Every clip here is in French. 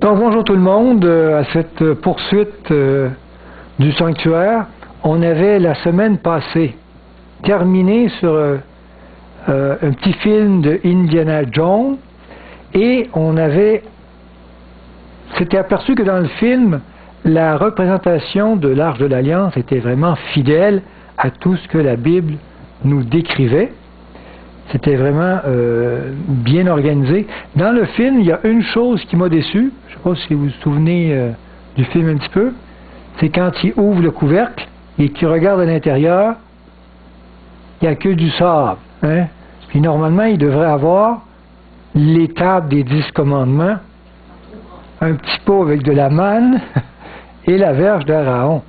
Donc bonjour tout le monde, à cette poursuite du sanctuaire. On avait la semaine passée terminé sur un petit film de Indiana Jones et on s'était aperçu que dans le film, la représentation de l'Arche de l'Alliance était vraiment fidèle à tout ce que la Bible nous décrivait. C'était vraiment bien organisé. Dans le film, il y a une chose qui m'a déçu. Je ne sais pas si vous vous souvenez du film un petit peu. C'est quand il ouvre le couvercle et qu'il regarde à l'intérieur, il n'y a que du sable. Hein? Puis normalement, il devrait avoir les tables des 10 commandements, un petit pot avec de la manne et la verge d'Aaron.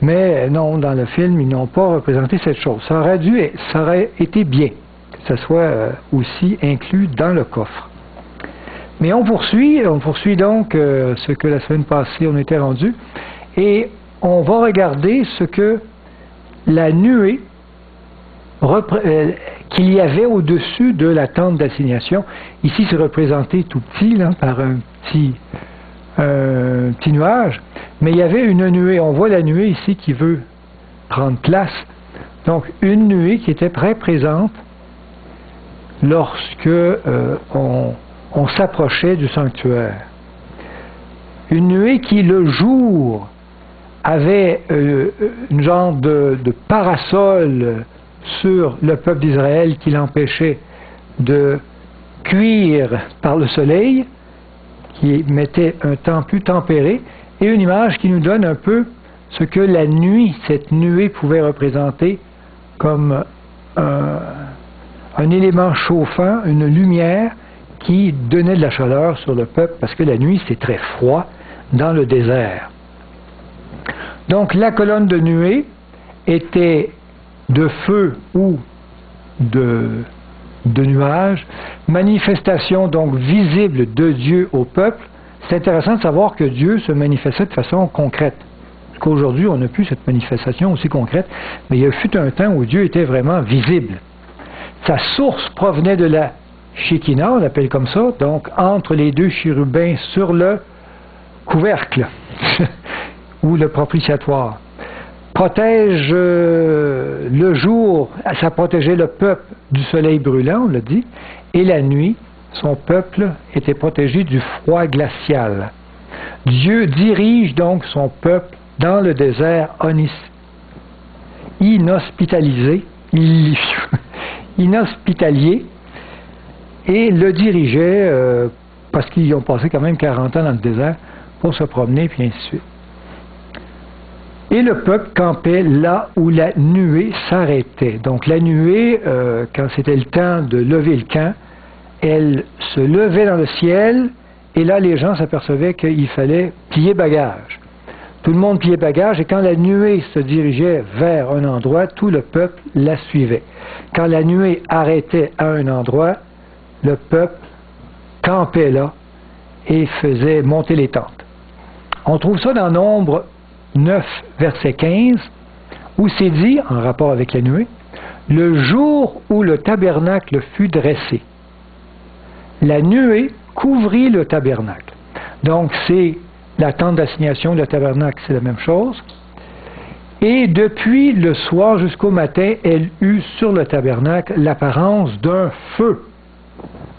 Mais non, dans le film, ils n'ont pas représenté cette chose. Ça aurait été bien que ça soit aussi inclus dans le coffre. Mais on poursuit donc ce que la semaine passée on était rendu, et on va regarder ce que la nuée qu'il y avait au-dessus de la tente d'assignation. Ici, c'est représenté tout petit là, par un petit nuage, mais il y avait une nuée. On voit la nuée ici qui veut prendre place. Donc, une nuée qui était très présente lorsque on s'approchait du sanctuaire. Une nuée qui, le jour, avait une genre de parasol sur le peuple d'Israël qui l'empêchait de cuire par le soleil, qui mettait un temps plus tempéré, et une image qui nous donne un peu ce que la nuit, cette nuée pouvait représenter comme un élément chauffant, une lumière qui donnait de la chaleur sur le peuple, parce que la nuit c'est très froid dans le désert. Donc la colonne de nuée était de feu ou de nuages, manifestation donc visible de Dieu au peuple. C'est intéressant de savoir que Dieu se manifestait de façon concrète. Parce qu'aujourd'hui, on n'a plus cette manifestation aussi concrète, mais il y a fut un temps où Dieu était vraiment visible. Sa source provenait de la Shekinah, on l'appelle comme ça, donc entre les deux chérubins sur le couvercle, ou le propitiatoire. Protège le jour, ça protégeait le peuple du soleil brûlant, on l'a dit, et la nuit, son peuple était protégé du froid glacial. Dieu dirige donc son peuple dans le désert inhospitalier, et le dirigeait, parce qu'ils ont passé quand même 40 ans dans le désert, pour se promener, puis ainsi de suite. Et le peuple campait là où la nuée s'arrêtait. Donc la nuée, quand c'était le temps de lever le camp, elle se levait dans le ciel, et là les gens s'apercevaient qu'il fallait plier bagage. Tout le monde pliait bagage, et quand la nuée se dirigeait vers un endroit, tout le peuple la suivait. Quand la nuée arrêtait à un endroit, le peuple campait là et faisait monter les tentes. On trouve ça dans Nombre 9, verset 15, où c'est dit, en rapport avec la nuée, « Le jour où le tabernacle fut dressé, la nuée couvrit le tabernacle. » Donc c'est la tente d'assignation, le tabernacle, c'est la même chose. Et depuis le soir jusqu'au matin, elle eut sur le tabernacle l'apparence d'un feu.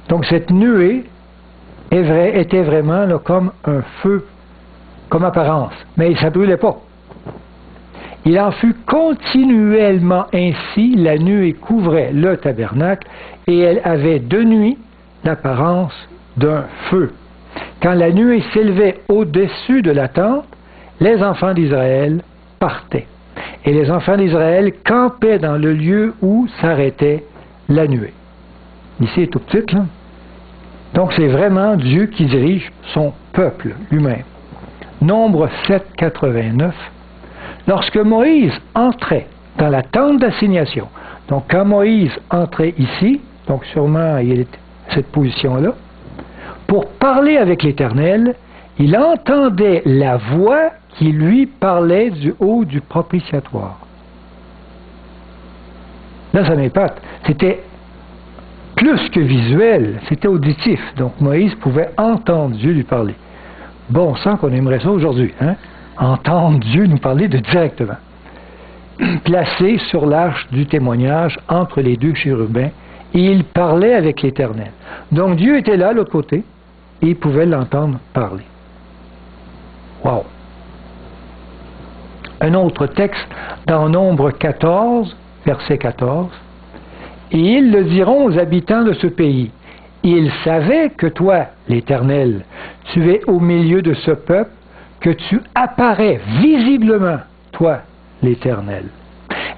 Donc cette nuée était vraiment là, comme un feu, comme apparence, mais ça ne brûlait pas. Il en fut continuellement ainsi, la nuée couvrait le tabernacle, et elle avait de nuit l'apparence d'un feu. Quand la nuée s'élevait au-dessus de la tente, les enfants d'Israël partaient. Et les enfants d'Israël campaient dans le lieu où s'arrêtait la nuée. Ici, c'est tout petit, là. Donc c'est vraiment Dieu qui dirige son peuple lui-même. Nombre 7, 89. Lorsque Moïse entrait dans la tente d'assignation, donc quand Moïse entrait ici, donc sûrement il était à cette position-là, pour parler avec l'Éternel, il entendait la voix qui lui parlait du haut du propitiatoire. Là, ça m'épate. C'était plus que visuel, c'était auditif. Donc Moïse pouvait entendre Dieu lui parler. Bon sang qu'on aimerait ça aujourd'hui, hein? Entendre Dieu nous parler directement. Placé sur l'arche du témoignage entre les deux chérubins, et il parlait avec l'Éternel. Donc Dieu était là, de l'autre côté, et il pouvait l'entendre parler. Wow! Un autre texte dans Nombre 14, verset 14. « Et ils le diront aux habitants de ce pays. Ils savaient que toi, l'Éternel, tu es au milieu de ce peuple, que tu apparais visiblement, toi, l'Éternel,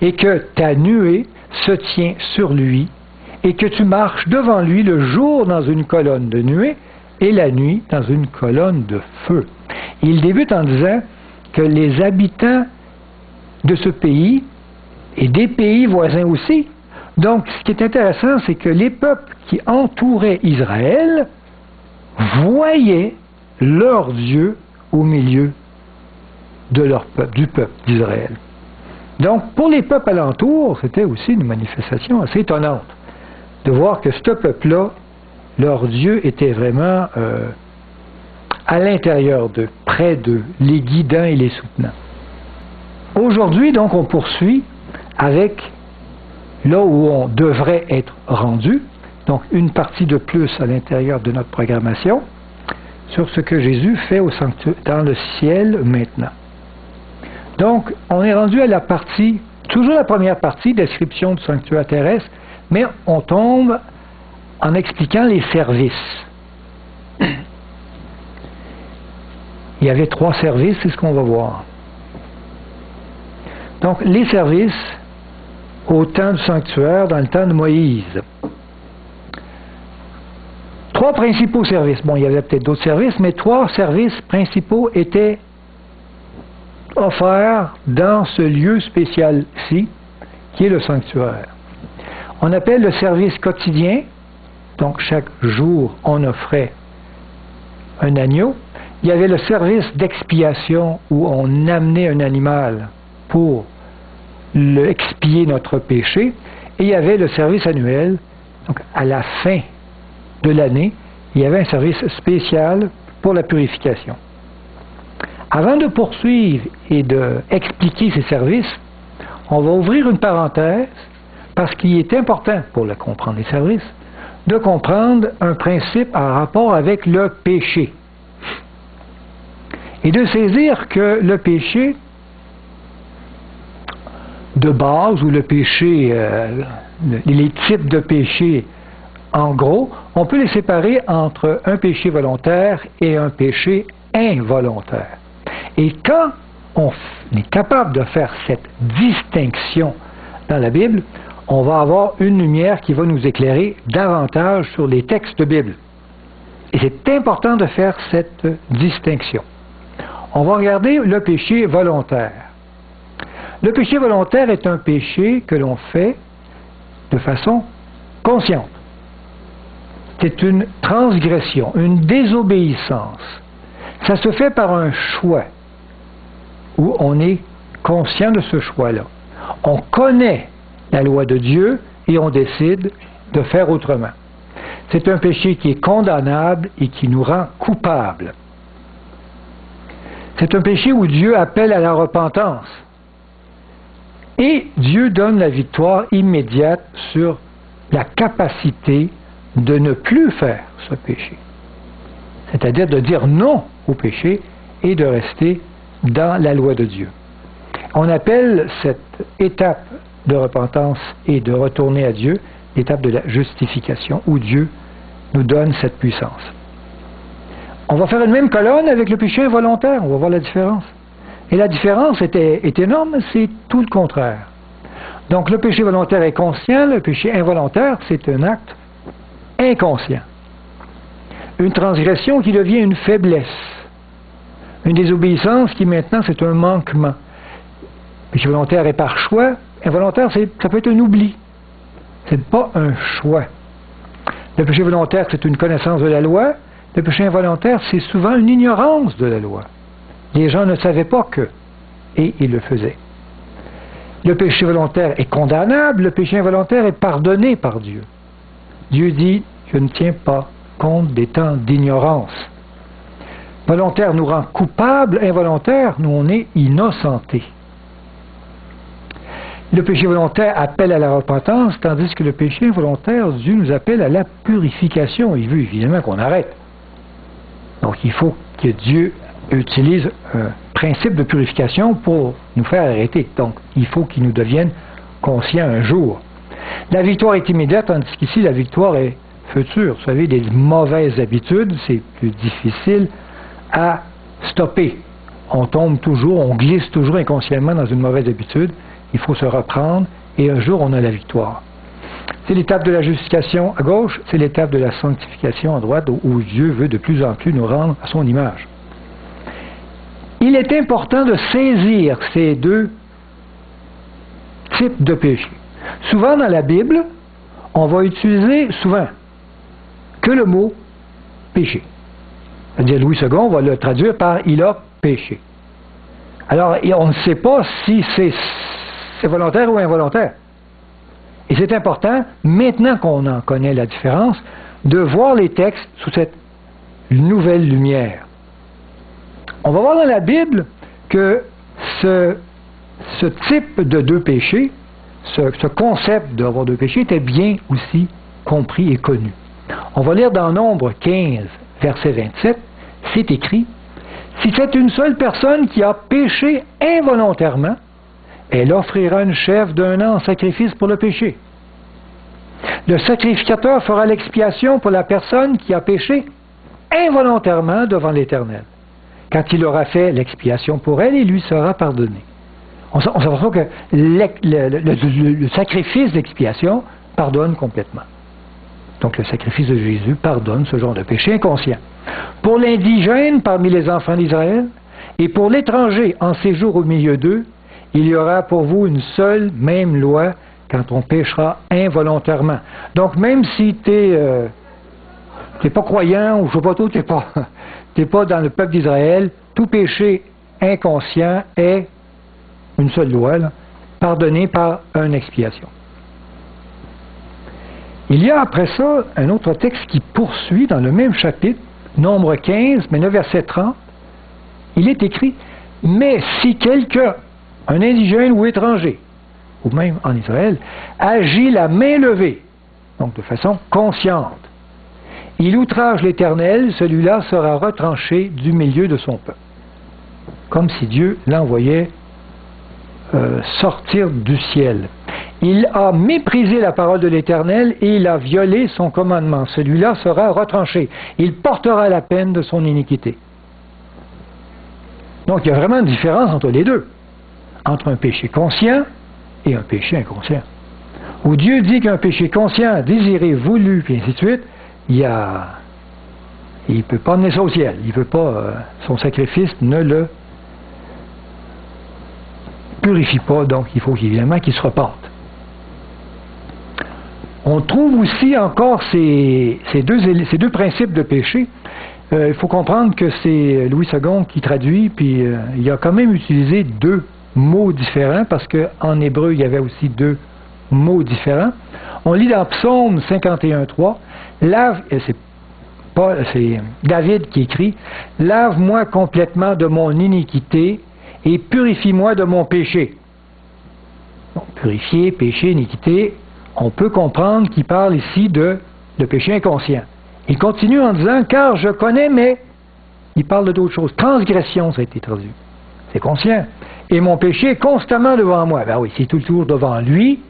et que ta nuée se tient sur lui, et que tu marches devant lui le jour dans une colonne de nuée, et la nuit dans une colonne de feu. » Il débute en disant que les habitants de ce pays, et des pays voisins aussi, donc ce qui est intéressant, c'est que les peuples qui entouraient Israël voyaient leur Dieu au milieu de leur peuple, du peuple d'Israël. Donc pour les peuples alentours, c'était aussi une manifestation assez étonnante de voir que ce peuple-là, leur Dieu était vraiment à l'intérieur d'eux, près d'eux, les guidant et les soutenant. Aujourd'hui, donc, on poursuit avec là où on devrait être rendu, donc une partie de plus à l'intérieur de notre programmation, sur ce que Jésus fait dans le ciel maintenant. Donc, on est rendu à la partie, toujours la première partie, description du sanctuaire terrestre, mais on tombe en expliquant les services. Il y avait 3 services, c'est ce qu'on va voir. Donc, les services au temps du sanctuaire, dans le temps de Moïse. 3 principaux services. Bon, il y avait peut-être d'autres services, mais 3 services principaux étaient offerts dans ce lieu spécial-ci, qui est le sanctuaire. On appelle le service quotidien, donc chaque jour on offrait un agneau. Il y avait le service d'expiation où on amenait un animal pour expier notre péché. Et il y avait le service annuel, donc à la fin de l'année, il y avait un service spécial pour la purification. Avant de poursuivre et d'expliquer ces services, on va ouvrir une parenthèse parce qu'il est important pour le comprendre les services, de comprendre un principe en rapport avec le péché. Et de saisir que le péché de base, ou le péché, les types de péchés, en gros, on peut les séparer entre un péché volontaire et un péché involontaire. Et quand on est capable de faire cette distinction dans la Bible, on va avoir une lumière qui va nous éclairer davantage sur les textes de Bible. Et c'est important de faire cette distinction. On va regarder le péché volontaire. Le péché volontaire est un péché que l'on fait de façon consciente. C'est une transgression, une désobéissance. Ça se fait par un choix, où on est conscient de ce choix-là. On connaît la loi de Dieu et on décide de faire autrement. C'est un péché qui est condamnable et qui nous rend coupables. C'est un péché où Dieu appelle à la repentance. Et Dieu donne la victoire immédiate sur la capacité de ne plus faire ce péché. C'est-à-dire de dire non au péché et de rester dans la loi de Dieu. On appelle cette étape de repentance et de retourner à Dieu l'étape de la justification, où Dieu nous donne cette puissance. On va faire une même colonne avec le péché involontaire, on va voir la différence. Et la différence est énorme, c'est tout le contraire. Donc le péché volontaire est conscient, le péché involontaire, c'est un acte inconscient. Une transgression qui devient une faiblesse. Une désobéissance qui maintenant c'est un manquement. Le péché volontaire est par choix, involontaire ça peut être un oubli. C'est pas un choix. Le péché volontaire c'est une connaissance de la loi, le péché involontaire c'est souvent une ignorance de la loi. Les gens ne savaient pas que, et ils le faisaient. Le péché volontaire est condamnable, le péché involontaire est pardonné par Dieu. Dieu dit, je ne tiens pas compte des temps d'ignorance. Volontaire nous rend coupables, involontaire, nous on est innocentés. Le péché volontaire appelle à la repentance, tandis que le péché involontaire, Dieu nous appelle à la purification. Il veut évidemment qu'on arrête. Donc il faut que Dieu utilise un principe de purification pour nous faire arrêter. Donc il faut qu'il nous devienne conscients un jour. La victoire est immédiate, tandis qu'ici la victoire est future. Vous savez, des mauvaises habitudes, c'est plus difficile à stopper. On tombe toujours, on glisse toujours inconsciemment dans une mauvaise habitude. Il faut se reprendre et un jour on a la victoire. C'est l'étape de la justification à gauche, c'est l'étape de la sanctification à droite où Dieu veut de plus en plus nous rendre à son image. Il est important de saisir ces deux types de péchés. Souvent dans la Bible, on va utiliser souvent que le mot péché. C'est-à-dire Louis II va le traduire par « il a péché ». Alors, on ne sait pas si c'est volontaire ou involontaire. Et c'est important, maintenant qu'on en connaît la différence, de voir les textes sous cette nouvelle lumière. On va voir dans la Bible que ce type de deux péchés, ce concept d'avoir deux péchés était bien aussi compris et connu. On va lire dans Nombre 15, verset 27, c'est écrit « Si c'est une seule personne qui a péché involontairement, elle offrira une chèvre d'un an en sacrifice pour le péché. Le sacrificateur fera l'expiation pour la personne qui a péché involontairement devant l'Éternel. Quand il aura fait l'expiation pour elle, il lui sera pardonné. » On s'aperçoit que le sacrifice d'expiation pardonne complètement. Donc le sacrifice de Jésus pardonne ce genre de péché inconscient. Pour l'indigène parmi les enfants d'Israël et pour l'étranger en séjour au milieu d'eux, il y aura pour vous une seule même loi quand on péchera involontairement. Donc même si tu n'es pas croyant ou je ne sais pas tout, tu n'es pas dans le peuple d'Israël, tout péché inconscient est une seule loi, là, pardonné par une expiation. Il y a après ça un autre texte qui poursuit dans le même chapitre, Nombre 15, mais le verset 30, il est écrit « Mais si quelqu'un, un indigène ou étranger, ou même en Israël, agit la main levée, donc de façon consciente, il outrage l'Éternel, celui-là sera retranché du milieu de son peuple. » Comme si Dieu l'envoyait sortir du ciel. Il a méprisé la parole de l'Éternel et il a violé son commandement. Celui-là sera retranché. Il portera la peine de son iniquité. Donc il y a vraiment une différence entre les deux. Entre un péché conscient et un péché inconscient. Où Dieu dit qu'un péché conscient, désiré, voulu, puis ainsi de suite, il ne peut pas mener ça au ciel. Il veut pas, son sacrifice ne le purifie pas, donc il faut évidemment qu'il se repente. On trouve aussi encore ces deux principes de péché. Il faut comprendre que c'est Louis II qui traduit, puis il a quand même utilisé deux mots différents, parce qu'en hébreu, il y avait aussi deux mots différents. On lit dans Psaume 51.3, c'est David qui écrit « Lave-moi complètement de mon iniquité et purifie-moi de mon péché. » Donc, purifier, péché, iniquité, on peut comprendre qu'il parle ici de péché inconscient. Il continue en disant « Car je connais, mais... » Il parle d'autre chose. Transgression, ça a été traduit. C'est conscient. Et mon péché est constamment devant moi. Ben oui, c'est toujours devant lui,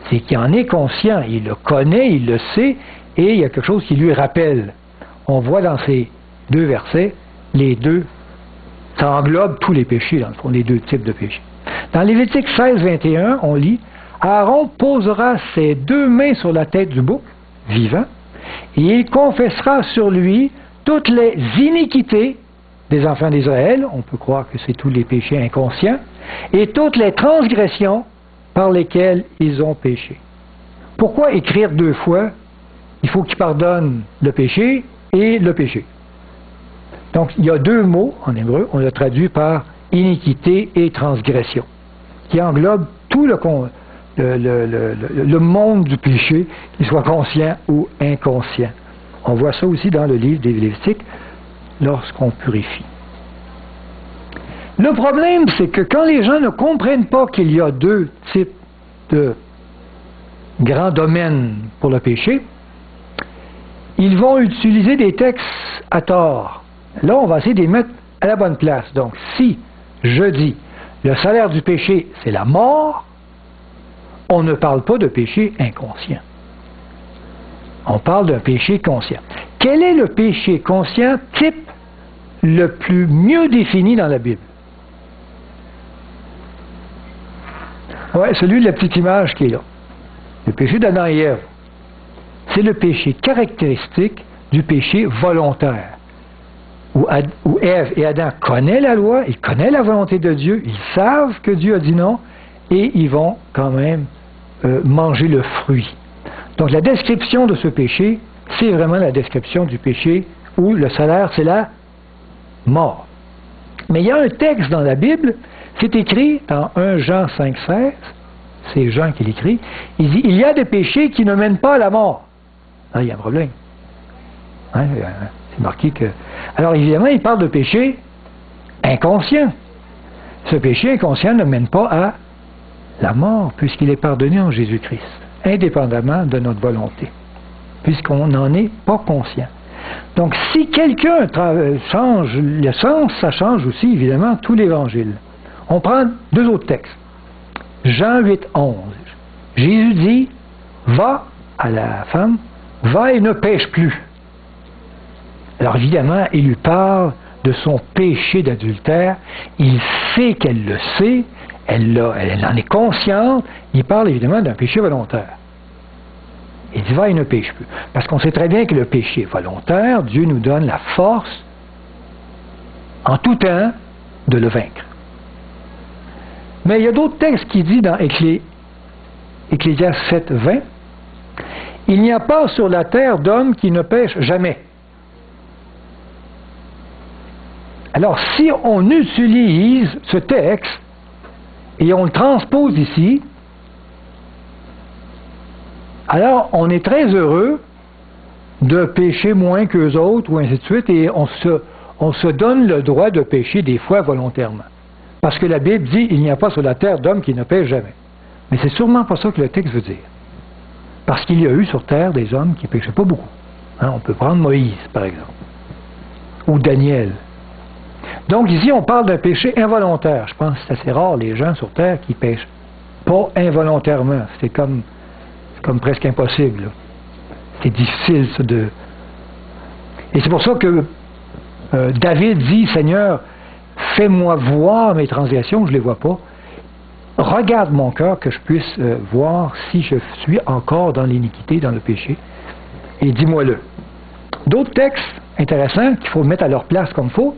c'est qu'il en est conscient. Il le connaît, il le sait, et il y a quelque chose qui lui rappelle. On voit dans ces deux versets, les deux, ça englobe tous les péchés, dans le fond, les deux types de péchés. Dans Lévitique 16, 21, on lit « Aaron posera ses deux mains sur la tête du bouc, vivant, et il confessera sur lui toutes les iniquités des enfants d'Israël, on peut croire que c'est tous les péchés inconscients, et toutes les transgressions par lesquelles ils ont péché. » Pourquoi écrire deux fois? Il faut qu'il pardonne le péché et le péché. Donc, il y a deux mots en hébreu, on l'a traduit par iniquité et transgression, qui englobe tout le monde du péché, qu'il soit conscient ou inconscient. On voit ça aussi dans le livre des Lévitiques, lorsqu'on purifie. Le problème, c'est que quand les gens ne comprennent pas qu'il y a deux types de grands domaines pour le péché, ils vont utiliser des textes à tort. Là, on va essayer de les mettre à la bonne place. Donc, si je dis le salaire du péché, c'est la mort, on ne parle pas de péché inconscient. On parle d'un péché conscient. Quel est le péché conscient type le plus mieux défini dans la Bible? Oui, celui de la petite image qui est là. Le péché d'Adam et Ève. C'est le péché caractéristique du péché volontaire. Où Ève et Adam connaissent la loi, ils connaissent la volonté de Dieu, ils savent que Dieu a dit non, et ils vont quand même manger le fruit. Donc la description de ce péché, c'est vraiment la description du péché où le salaire, c'est la mort. Mais il y a un texte dans la Bible, c'est écrit dans 1 Jean 5,16, c'est Jean qui l'écrit, il dit, il y a des péchés qui ne mènent pas à la mort. Ah, il y a un problème. Hein, c'est marqué que... Alors évidemment, il parle de péché inconscient. Ce péché inconscient ne mène pas à la mort, puisqu'il est pardonné en Jésus-Christ, indépendamment de notre volonté, puisqu'on n'en est pas conscient. Donc, si quelqu'un change le sens, ça change aussi, évidemment, tout l'Évangile. On prend deux autres textes. Jean 8,11. Jésus dit, va à la femme, va et ne pêche plus. Alors, évidemment, il lui parle de son péché d'adultère. Il sait qu'elle le sait, elle en est consciente. Il parle évidemment d'un péché volontaire. Il dit, va et ne pêche plus. Parce qu'on sait très bien que le péché volontaire, Dieu nous donne la force, en tout temps, de le vaincre. Mais il y a d'autres textes qui disent dans Ecclésiaste 7,20, il n'y a pas sur la terre d'homme qui ne pêche jamais. Alors, si on utilise ce texte et on le transpose ici, alors on est très heureux de pécher moins qu'eux autres, ou ainsi de suite, et on se donne le droit de pécher des fois volontairement. Parce que la Bible dit, il n'y a pas sur la terre d'homme qui ne pêche jamais. Mais c'est sûrement pas ça que le texte veut dire. Parce qu'il y a eu sur terre des hommes qui ne péchaient pas beaucoup. Hein, on peut prendre Moïse, par exemple. Ou Daniel. Donc ici, on parle d'un péché involontaire. Je pense que c'est assez rare, les gens sur terre qui pêchent pas involontairement. C'est comme presque impossible. C'est difficile, ça, de... Et c'est pour ça que David dit, Seigneur, fais-moi voir mes transgressions, je ne les vois pas. Regarde mon cœur que je puisse voir si je suis encore dans l'iniquité, dans le péché. Et dis-moi-le. D'autres textes intéressants qu'il faut mettre à leur place comme il faut.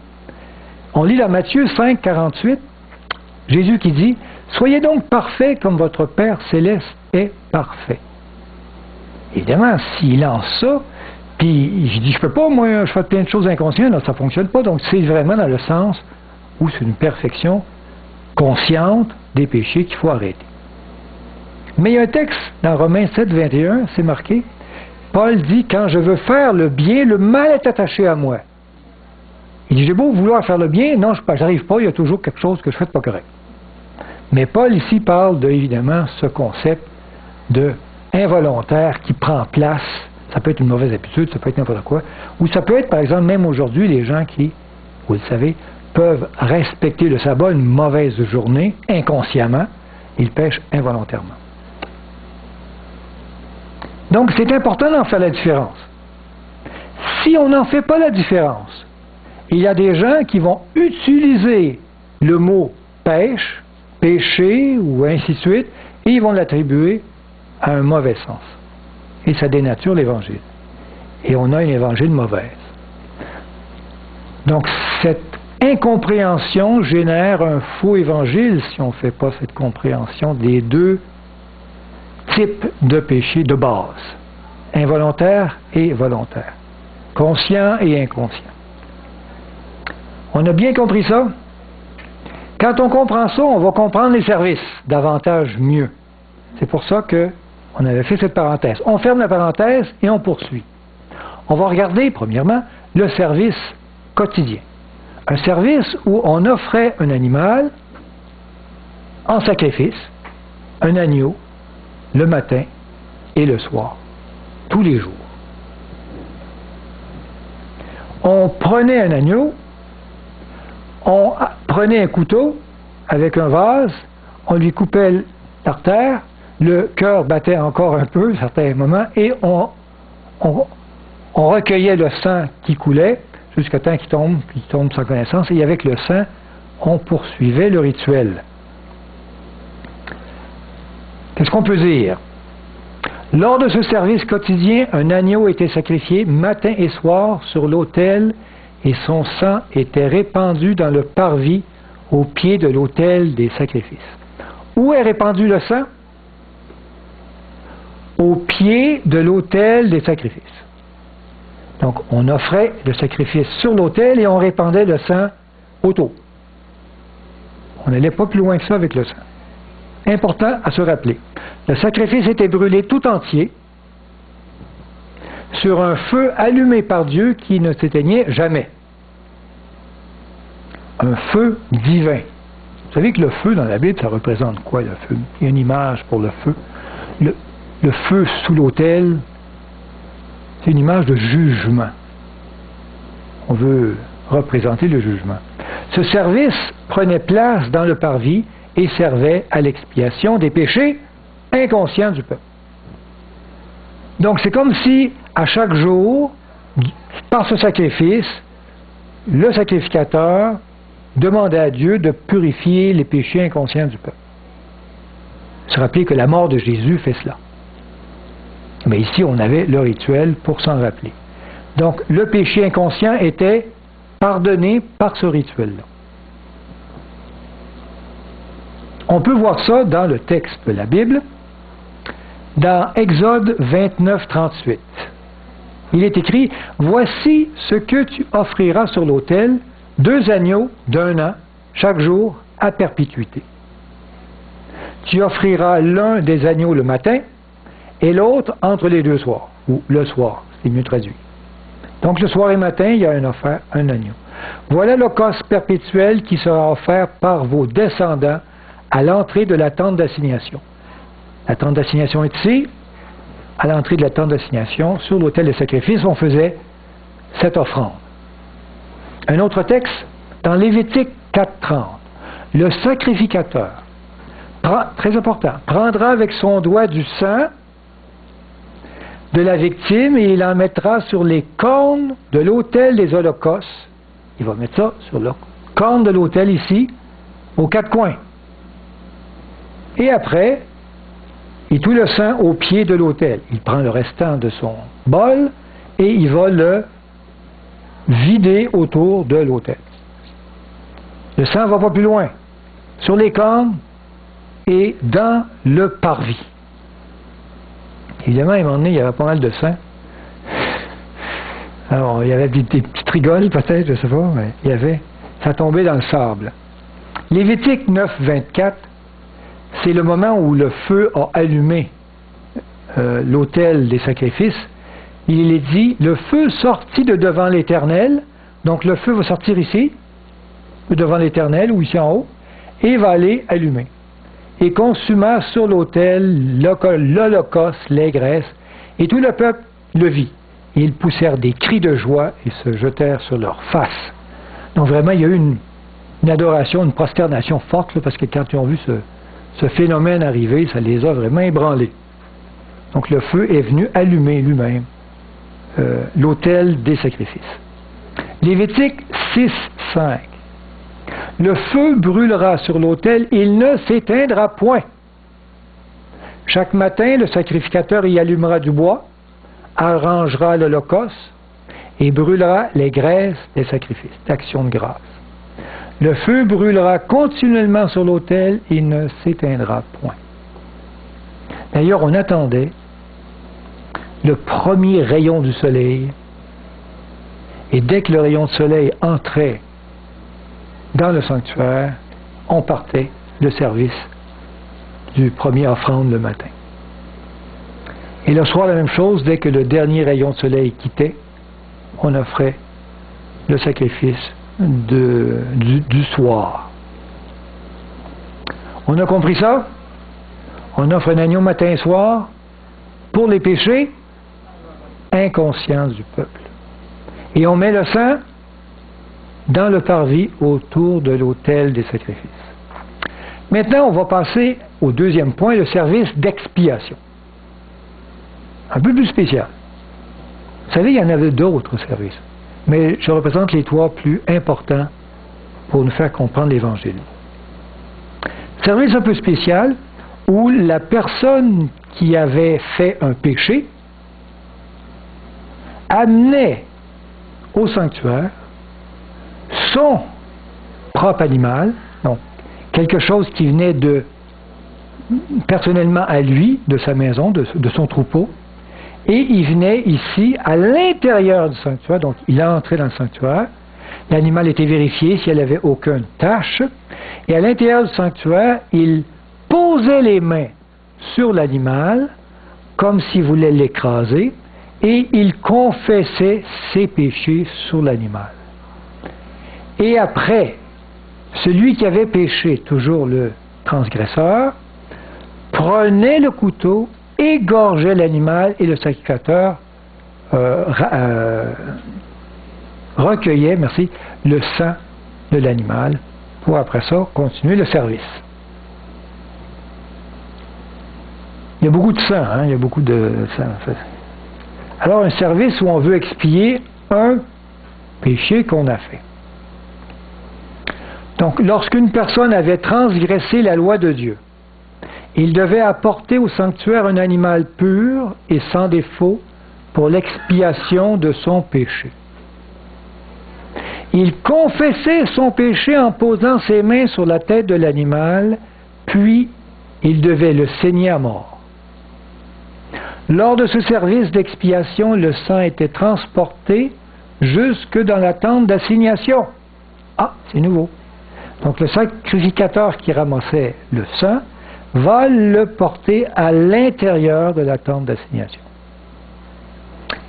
On lit dans Matthieu 5, 48, Jésus qui dit, soyez donc parfaits comme votre Père céleste est parfait. Évidemment, s'il lance ça, puis je dis, je peux pas, moi, je fais plein de choses inconscientes, ça ne fonctionne pas. Donc c'est vraiment dans le sens où c'est une perfection consciente des péchés qu'il faut arrêter. Mais il y a un texte dans Romains 7, 21, c'est marqué, Paul dit, quand je veux faire le bien, le mal est attaché à moi. Il dit, j'ai beau vouloir faire le bien, non, je n'arrive pas, il y a toujours quelque chose que je fais de pas correct. Mais Paul ici parle de, évidemment, ce concept de involontaire qui prend place. Ça peut être une mauvaise habitude, ça peut être n'importe quoi. Ou ça peut être, par exemple, même aujourd'hui, les gens qui, vous le savez, peuvent respecter le sabbat une mauvaise journée, inconsciemment, ils pêchent involontairement. Donc, c'est important d'en faire la différence. Si on n'en fait pas la différence, il y a des gens qui vont utiliser le mot pêche, péché, ou ainsi de suite, et ils vont l'attribuer à un mauvais sens. Et ça dénature l'Évangile. Et on a une Évangile mauvaise. Donc, cette incompréhension génère un faux Évangile si on ne fait pas cette compréhension des deux types de péchés de base. Involontaire et volontaire. Conscient et inconscient. On a bien compris ça? Quand on comprend ça, on va comprendre les services davantage mieux. C'est pour ça qu'on avait fait cette parenthèse. On ferme la parenthèse et on poursuit. On va regarder, premièrement, le service quotidien. Un service où on offrait un animal en sacrifice, un agneau, le matin et le soir, tous les jours. On prenait un agneau, on prenait un couteau avec un vase, on lui coupait l'artère, le cœur battait encore un peu à certains moments, et on recueillait le sang qui coulait jusqu'à temps qu'il tombe sans connaissance, et avec le sang, on poursuivait le rituel. Qu'est-ce qu'on peut dire? Lors de ce service quotidien, un agneau était sacrifié matin et soir sur l'autel et son sang était répandu dans le parvis au pied de l'autel des sacrifices. Où est répandu le sang? Au pied de l'autel des sacrifices. Donc, on offrait le sacrifice sur l'autel et on répandait le sang autour. On n'allait pas plus loin que ça avec le sang. Important à se rappeler. Le sacrifice était brûlé tout entier sur un feu allumé par Dieu qui ne s'éteignait jamais. Un feu divin. Vous savez que le feu dans la Bible, ça représente quoi, le feu? Il y a une image pour le feu. Le feu sous l'autel, c'est une image de jugement. On veut représenter le jugement. Ce service prenait place dans le parvis et servait à l'expiation des péchés inconscients du peuple. Donc c'est comme si, à chaque jour, par ce sacrifice, le sacrificateur demandait à Dieu de purifier les péchés inconscients du peuple. Se rappeler que la mort de Jésus fait cela. Mais ici, on avait le rituel pour s'en rappeler. Donc, le péché inconscient était pardonné par ce rituel-là. On peut voir ça dans le texte de la Bible, dans Exode 29, 38. Il est écrit, « Voici ce que tu offriras sur l'autel, 2 agneaux d'1 an, chaque jour, à perpétuité. Tu offriras l'un des agneaux le matin, et l'autre entre les 2 soirs, ou le soir, c'est mieux traduit. Donc le soir et matin, il y a un agneau. Voilà l'holocauste perpétuel qui sera offert par vos descendants à l'entrée de la tente d'assignation. La tente d'assignation est ici. À l'entrée de la tente d'assignation, sur l'autel des sacrifices, on faisait cette offrande. Un autre texte, dans Lévitique 4.30, le sacrificateur, très important, prendra avec son doigt du sang de la victime et il en mettra sur les cornes de l'autel des holocaustes. Il va mettre ça sur le corne de l'autel ici, aux 4 coins. Et après, il tout le sang au pied de l'autel. Il prend le restant de son bol et il va le vider autour de l'autel. Le sang ne va pas plus loin. Sur les cornes et dans le parvis. Évidemment, à un moment donné, il y avait pas mal de sang. Alors, il y avait des petites rigoles, peut-être, je ne sais pas, mais il y avait. Ça tombait dans le sable. Lévitique 9, 24, c'est le moment où le feu a allumé l'autel des sacrifices. Il est dit, le feu sortit de devant l'Éternel, donc le feu va sortir ici, de devant l'Éternel, ou ici en haut, et va aller allumer. Et consuma sur l'autel l'holocauste, les graisses, et tout le peuple le vit. Et ils poussèrent des cris de joie et se jetèrent sur leur face. Donc vraiment, il y a eu une adoration, une prosternation forte, là, parce que quand ils ont vu ce phénomène arriver, ça les a vraiment ébranlés. Donc le feu est venu allumer lui-même l'autel des sacrifices. Lévitique 6, 5. Le feu brûlera sur l'autel, il ne s'éteindra point. Chaque matin, le sacrificateur y allumera du bois, arrangera l'holocauste et brûlera les graisses des sacrifices, d'action de grâce. Le feu brûlera continuellement sur l'autel, il ne s'éteindra point. D'ailleurs, on attendait le premier rayon du soleil, et dès que le rayon de soleil entrait dans le sanctuaire, on partait le service du premier offrande le matin. Et le soir, la même chose, dès que le dernier rayon de soleil quittait, on offrait le sacrifice du soir. On a compris ça? On offre un agneau matin et soir pour les péchés inconscients du peuple. Et on met le sang dans le parvis autour de l'autel des sacrifices. Maintenant, on va passer au deuxième point, le service d'expiation. Un peu plus spécial. Vous savez, il y en avait d'autres services, mais je représente les trois plus importants pour nous faire comprendre l'Évangile. Service un peu spécial où la personne qui avait fait un péché amenait au sanctuaire son propre animal, donc quelque chose qui venait personnellement à lui, de sa maison, de son troupeau, et il venait ici à l'intérieur du sanctuaire, donc il a entré dans le sanctuaire, l'animal était vérifié si elle n'avait aucune tache, et à l'intérieur du sanctuaire, il posait les mains sur l'animal, comme s'il voulait l'écraser, et il confessait ses péchés sur l'animal. Et après, celui qui avait péché, toujours le transgresseur, prenait le couteau, égorgeait l'animal et le sacrificateur recueillait, le sang de l'animal pour après ça continuer le service. Il y a beaucoup de sang, il y a beaucoup de sang en fait. Alors un service où on veut expier un péché qu'on a fait. Donc lorsqu'une personne avait transgressé la loi de Dieu, il devait apporter au sanctuaire un animal pur et sans défaut pour l'expiation de son péché. Il confessait son péché en posant ses mains sur la tête de l'animal, puis il devait le saigner à mort. Lors de ce service d'expiation, le sang était transporté jusque dans la tente d'assignation. Ah, c'est nouveau. Donc le sacrificateur qui ramassait le sang va le porter à l'intérieur de la tente d'assignation.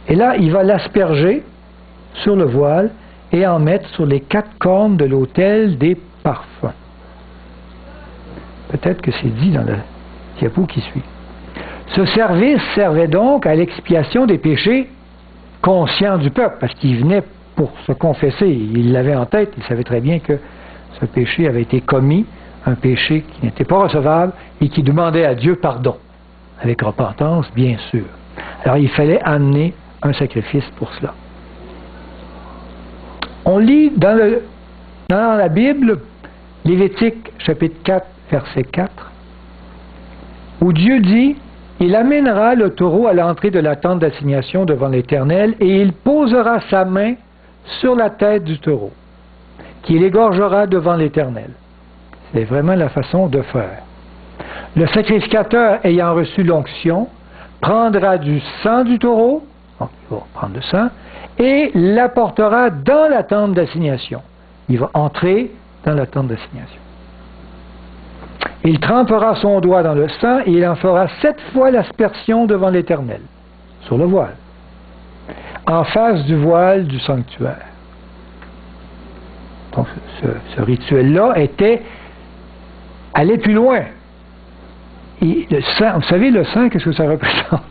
Et là, il va l'asperger sur le voile et en mettre sur les 4 cornes de l'autel des parfums. Peut-être que c'est dit dans le diapo qui suit. Ce service servait donc à l'expiation des péchés conscients du peuple, parce qu'il venait pour se confesser. Il l'avait en tête, il savait très bien que ce péché avait été commis, un péché qui n'était pas recevable et qui demandait à Dieu pardon, avec repentance, bien sûr. Alors il fallait amener un sacrifice pour cela. On lit dans la Bible, Lévitique chapitre 4, verset 4, où Dieu dit: « Il amènera le taureau à l'entrée de la tente d'assignation devant l'Éternel, et il posera sa main sur la tête du taureau, qu'il égorgera devant l'Éternel. » C'est vraiment la façon de faire. Le sacrificateur ayant reçu l'onction prendra du sang du taureau, donc il va prendre le sang, et l'apportera dans la tente d'assignation. Il va entrer dans la tente d'assignation. Il trempera son doigt dans le sang et il en fera 7 fois l'aspersion devant l'Éternel, sur le voile, en face du voile du sanctuaire. Donc ce rituel-là allait plus loin. Et le sang, vous savez, le sang, qu'est-ce que ça représente?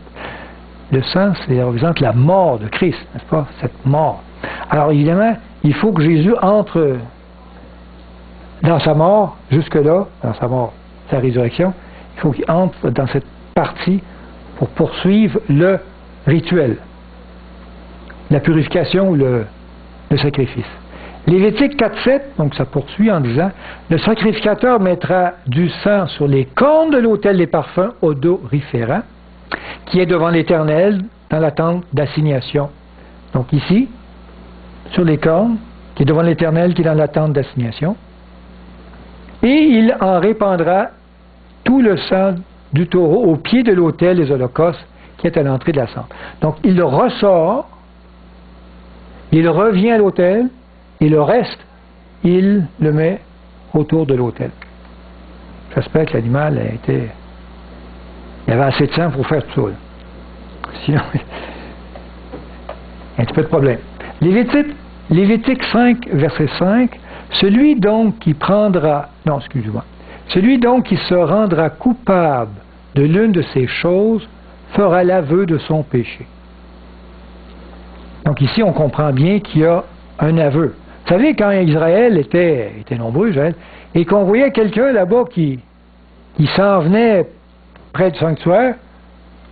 Le sang, ça représente la mort de Christ, n'est-ce pas? Cette mort. Alors évidemment, il faut que Jésus entre dans sa mort, jusque-là, dans sa mort, sa résurrection, il faut qu'il entre dans cette partie pour poursuivre le rituel, la purification ou le sacrifice. Lévitique 4.7, donc ça poursuit en disant: « Le sacrificateur mettra du sang sur les cornes de l'autel des parfums odoriférants, qui est devant l'Éternel dans la tente d'assignation. » Donc ici, sur les cornes, qui est devant l'Éternel, qui est dans la tente d'assignation. Et il en répandra tout le sang du taureau au pied de l'autel des holocaustes, qui est à l'entrée de la cendre. Donc il le ressort, il revient à l'autel, et le reste, il le met autour de l'autel. J'espère que l'animal il y avait assez de sang pour faire tout ça. Sinon, il y a un petit peu de problème. Lévitique Lévitique 5, verset 5, celui donc qui se rendra coupable de l'une de ces choses fera l'aveu de son péché. Donc ici, on comprend bien qu'il y a un aveu. Vous savez, quand Israël était nombreux, Israël, et qu'on voyait quelqu'un là-bas qui s'en venait près du sanctuaire,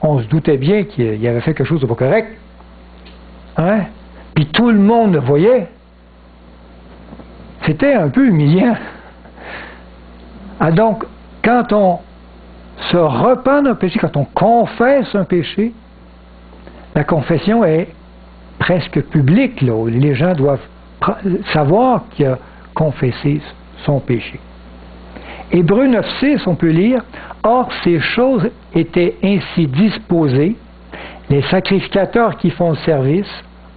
on se doutait bien qu'il avait fait quelque chose de pas correct. Hein? Puis tout le monde le voyait. C'était un peu humiliant. Ah donc, quand on se repent d'un péché, quand on confesse un péché, la confession est presque publique, là, où les gens doivent savoir qu'il a confessé son péché. Hébreux 9,6, on peut lire, « Or, ces choses étaient ainsi disposées, les sacrificateurs qui font le service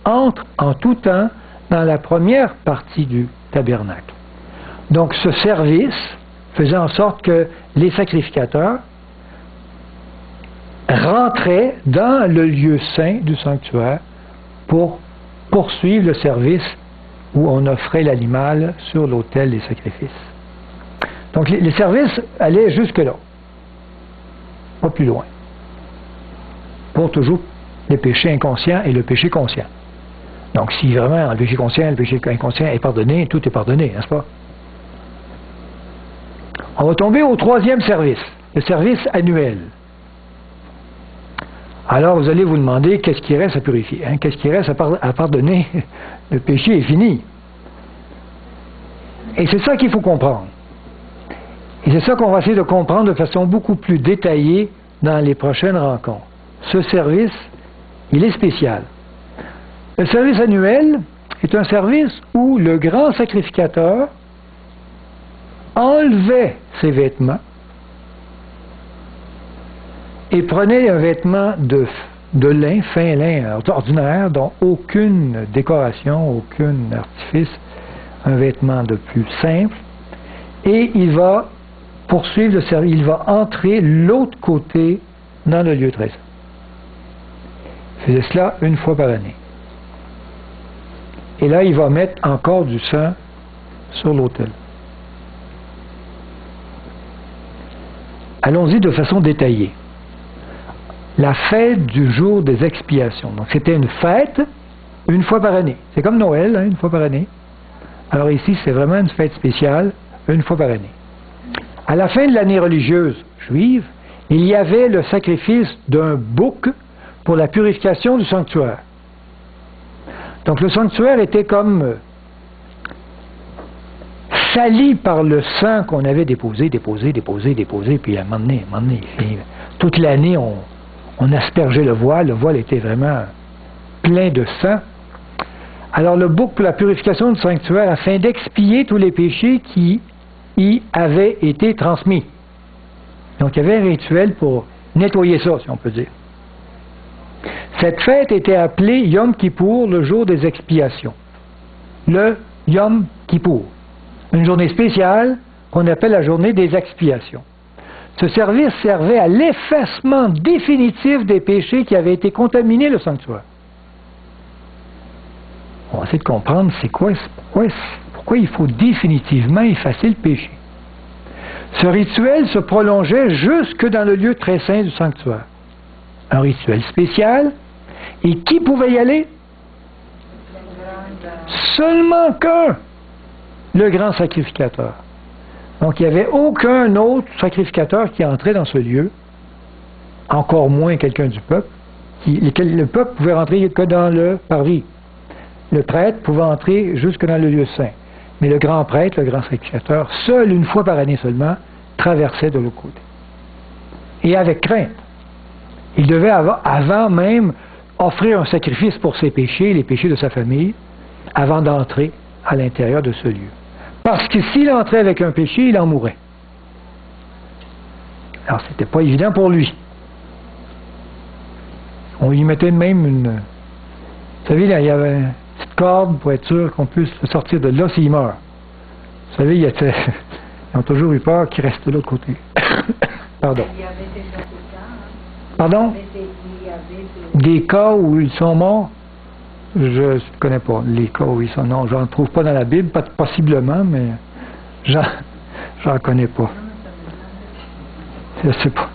entrent en tout temps dans la première partie du tabernacle. » Donc, ce service faisait en sorte que les sacrificateurs rentraient dans le lieu saint du sanctuaire pour poursuivre le service où on offrait l'animal sur l'autel des sacrifices. Donc les services allaient jusque-là, pas plus loin, pour toujours les péchés inconscients et le péché conscient. Donc si vraiment le péché conscient et le péché inconscient est pardonné, tout est pardonné, n'est-ce pas? On va tomber au troisième service, le service annuel. Alors vous allez vous demander qu'est-ce qui reste à purifier, hein? Qu'est-ce qui reste à pardonner? Le péché est fini. Et c'est ça qu'il faut comprendre. Et c'est ça qu'on va essayer de comprendre de façon beaucoup plus détaillée dans les prochaines rencontres. Ce service, il est spécial. Le service annuel est un service où le grand sacrificateur enlevait ses vêtements et prenait un vêtement de lin, fin lin ordinaire, dont aucune décoration, aucun artifice, un vêtement de plus simple, et il va poursuivre le service, il va entrer l'autre côté dans le lieu très saint. Il faisait cela une fois par année. Et là, il va mettre encore du sang sur l'autel. Allons-y de façon détaillée. La fête du jour des expiations. Donc, c'était une fête une fois par année. C'est comme Noël, hein, une fois par année. Alors ici, c'est vraiment une fête spéciale, une fois par année. À la fin de l'année religieuse juive, il y avait le sacrifice d'un bouc pour la purification du sanctuaire. Donc le sanctuaire était comme sali par le sang qu'on avait déposé, puis à un moment donné, toute l'année, on aspergeait le voile était vraiment plein de sang. Alors le bouc pour la purification du sanctuaire, afin d'expier tous les péchés qui y avaient été transmis. Donc il y avait un rituel pour nettoyer ça, si on peut dire. Cette fête était appelée Yom Kippour, le jour des expiations. Le Yom Kippour. Une journée spéciale qu'on appelle la journée des expiations. Ce service servait à l'effacement définitif des péchés qui avaient été contaminés le sanctuaire. On va essayer de comprendre pourquoi il faut définitivement effacer le péché. Ce rituel se prolongeait jusque dans le lieu très saint du sanctuaire. Un rituel spécial. Et qui pouvait y aller? Seulement qu'un, le grand sacrificateur. Donc il n'y avait aucun autre sacrificateur qui entrait dans ce lieu, encore moins quelqu'un du peuple. Le peuple pouvait rentrer que dans le parvis. Le prêtre pouvait entrer jusque dans le lieu saint. Mais le grand prêtre, le grand sacrificateur, seul une fois par année seulement, traversait de l'autre côté. Et avec crainte. Il devait avant même offrir un sacrifice pour ses péchés, les péchés de sa famille, avant d'entrer à l'intérieur de ce lieu. Parce que s'il entrait avec un péché, il en mourait. Alors, c'était pas évident pour lui. On lui mettait même une... Vous savez, là, il y avait une petite corde pour être sûr qu'on puisse sortir de là s'il meurt. Vous savez, ils ont toujours eu peur qu'il reste de l'autre côté. Pardon. Il y avait déjà des cas, hein? Pardon? Il y avait Des cas où ils sont morts? Je ne connais pas les cas où ils sont. Non, j'en trouve pas dans la Bible, possiblement, mais j'en connais pas. Je sais pas.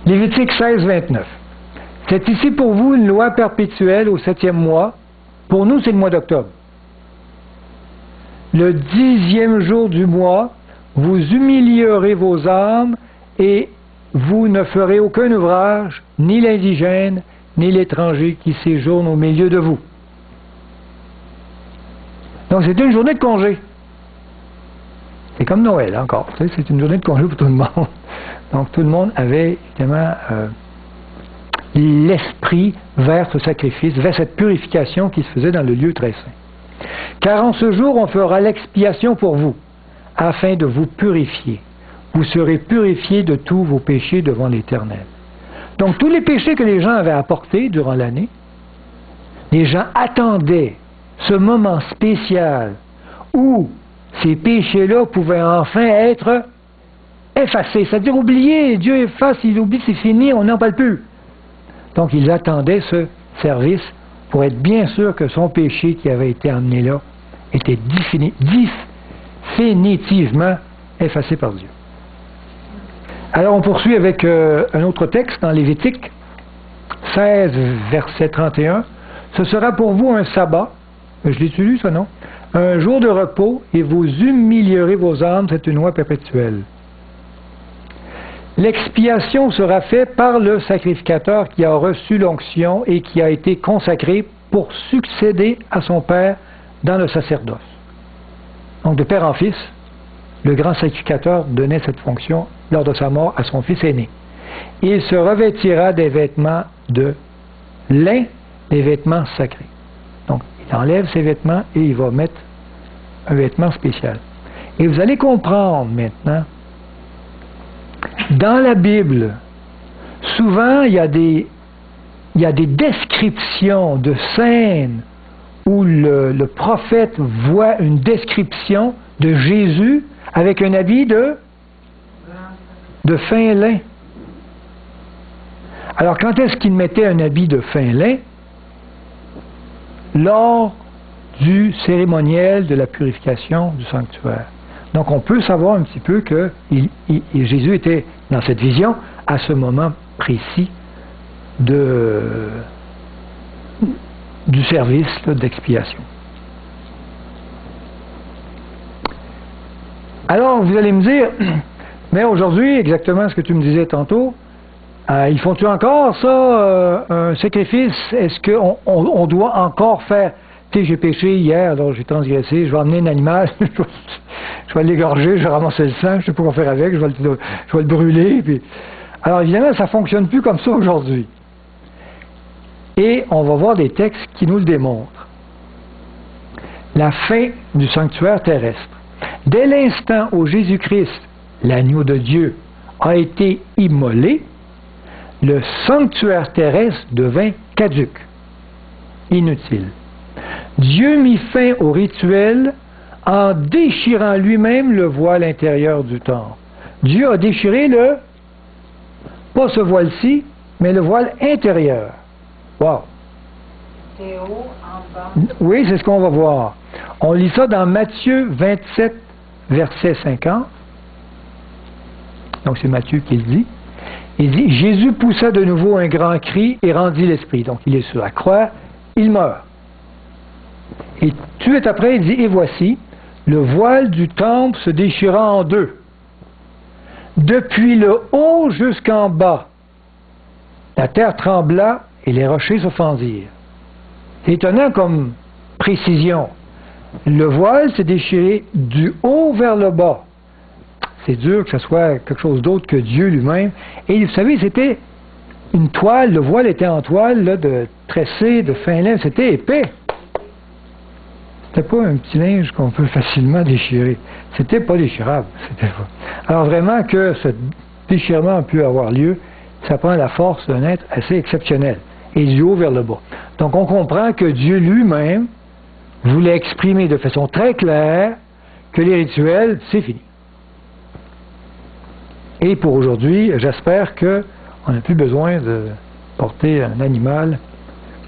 Lévitique 16, 29. C'est ici pour vous une loi perpétuelle au 7e mois. Pour nous, c'est le mois d'octobre. Le 10e jour du mois, vous humilierez vos âmes et vous ne ferez aucun ouvrage, ni l'indigène, ni l'étranger qui séjourne au milieu de vous. Donc c'est une journée de congé. C'est comme Noël encore. Tu sais, c'est une journée de congé pour tout le monde. Donc tout le monde avait évidemment l'esprit vers ce sacrifice, vers cette purification qui se faisait dans le lieu très saint. Car en ce jour, on fera l'expiation pour vous, afin de vous purifier. Vous serez purifiés de tous vos péchés devant l'Éternel. Donc tous les péchés que les gens avaient apportés durant l'année, les gens attendaient ce moment spécial où ces péchés-là pouvaient enfin être effacés. C'est-à-dire oubliés, Dieu efface, il oublie, c'est fini, on n'en parle plus. Donc ils attendaient ce service pour être bien sûr que son péché qui avait été amené là était définitivement effacé par Dieu. Alors on poursuit avec un autre texte dans Lévitique 16, verset 31. Ce sera pour vous un sabbat, je l'ai lu ça non? Un jour de repos et vous humilierez vos âmes, c'est une loi perpétuelle. L'expiation sera faite par le sacrificateur qui a reçu l'onction et qui a été consacré pour succéder à son père dans le sacerdoce. Donc de père en fils, le grand sacrificateur donnait cette fonction lors de sa mort à son fils aîné. Il se revêtira des vêtements de lin, des vêtements sacrés. Donc il enlève ses vêtements et il va mettre un vêtement spécial. Et vous allez comprendre maintenant, dans la Bible, souvent il y a des descriptions de scènes où le prophète voit une description de Jésus avec un habit de fin lin. Alors quand est-ce qu'il mettait un habit de fin lin? Lors du cérémoniel de la purification du sanctuaire. Donc on peut savoir un petit peu que Jésus était dans cette vision à ce moment précis du service d'expiation. Alors vous allez me dire, mais aujourd'hui, exactement ce que tu me disais tantôt, ils font-tu encore ça, un sacrifice? Est-ce qu'on doit encore faire? Tu sais, j'ai péché hier, alors j'ai transgressé, je vais emmener un animal, je vais l'égorger, je vais ramasser le sang, je ne sais pas quoi faire avec, je vais le brûler. Puis... Alors évidemment, ça ne fonctionne plus comme ça aujourd'hui. Et on va voir des textes qui nous le démontrent. La fin du sanctuaire terrestre. Dès l'instant où Jésus-Christ, l'agneau de Dieu, a été immolé, le sanctuaire terrestre devint caduc, inutile. Dieu mit fin au rituel en déchirant lui-même le voile intérieur du temple. Dieu a déchiré pas ce voile-ci, mais le voile intérieur. Wow! C'est haut, en bas. Oui, c'est ce qu'on va voir. On lit ça dans Matthieu 27, verset 50. Donc c'est Matthieu qui le dit. Il dit, Jésus poussa de nouveau un grand cri et rendit l'esprit. Donc il est sur la croix, il meurt. Et tout de suite après, il dit, et voici, le voile du temple se déchira en deux. Depuis le haut jusqu'en bas, la terre trembla et les rochers se fendirent. C'est étonnant comme précision. Le voile s'est déchiré du haut vers le bas. C'est dur que ce soit quelque chose d'autre que Dieu lui-même. Et vous savez, c'était une toile, le voile était en toile, là, de tressé, de fin lin, c'était épais. C'était pas un petit linge qu'on peut facilement déchirer. C'était pas déchirable. C'était pas. Alors vraiment que ce déchirement a pu avoir lieu, ça prend la force d'un être assez exceptionnel. Et du haut vers le bas. Donc on comprend que Dieu lui-même voulait exprimer de façon très claire que les rituels, c'est fini. Et pour aujourd'hui, j'espère qu'on n'a plus besoin de porter un animal.